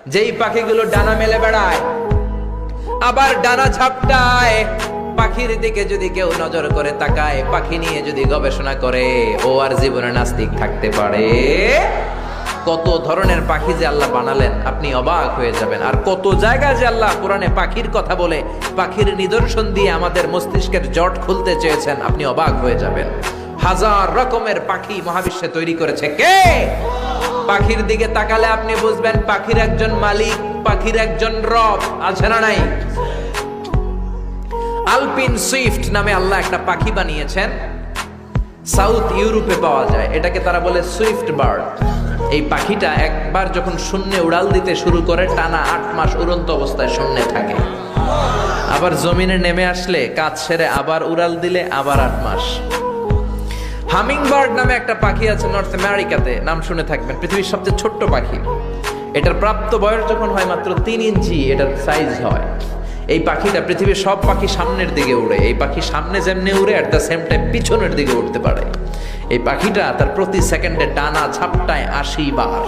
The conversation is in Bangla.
যেই পাখিগুলো ডানা মেলে বেড়ায় আবার ডানা ঝাপটায়, পাখির দিকে যদি কেউ নজর করে তাকায়, পাখি নিয়ে যদি গবেষণা করে, ও আর জীবনে নাস্তিক থাকতে পারে? কত ধরনের পাখি যে আল্লাহ বানালেন, আপনি অবাক হয়ে যাবেন। আর কত জায়গায় যে আল্লাহ কোরআনে পাখির কথা বলে, পাখির নিদর্শন দিয়ে আমাদের মস্তিষ্কের জট খুলতে চেয়েছেন, আপনি অবাক হয়ে যাবেন। হাজার রকমের পাখি মহাবিশ্বে তৈরি করেছে কে? পাখির দিকে তাকালে আপনি বুঝবেন পাখির একজন মালিক, পাখির একজন রব আছে না নাই? আলপিন সুইফট নামে আল্লাহ একটা পাখি বানিয়েছেন, সাউথ ইউরোপে পাওয়া যায়। এটাকে তারা বলে সুইফট বার্ড। এই পাখিটা একবার যখন শূন্যে উড়াল দিতে শুরু করে, টানা 8 মাস উড়ন্ত অবস্থায় শূন্যে থাকে। আবার জমিনে নেমে আসলে কাজ সেরে আবার উড়াল দিলে আবার 8 মাস। হামিং বার্ড নামে একটা পাখি আছে নর্থ আমেরিকাতে, নাম শুনে থাকবেন। পৃথিবীর সবচেয়ে ছোট্ট পাখি। এটার প্রাপ্ত বয়স যখন হয় মাত্র 3 ইঞ্চি এটার সাইজ হয়। এই পাখিটা পৃথিবীর সব পাখি সামনের দিকে উড়ে, এই পাখি সামনে যেমনি উড়ে অ্যাট দ্য সেম টাইম পিছনের দিকে উঠতে পারে। এই পাখিটা তার প্রতি সেকেন্ডে ডানা ঝাপটায় 80 বার।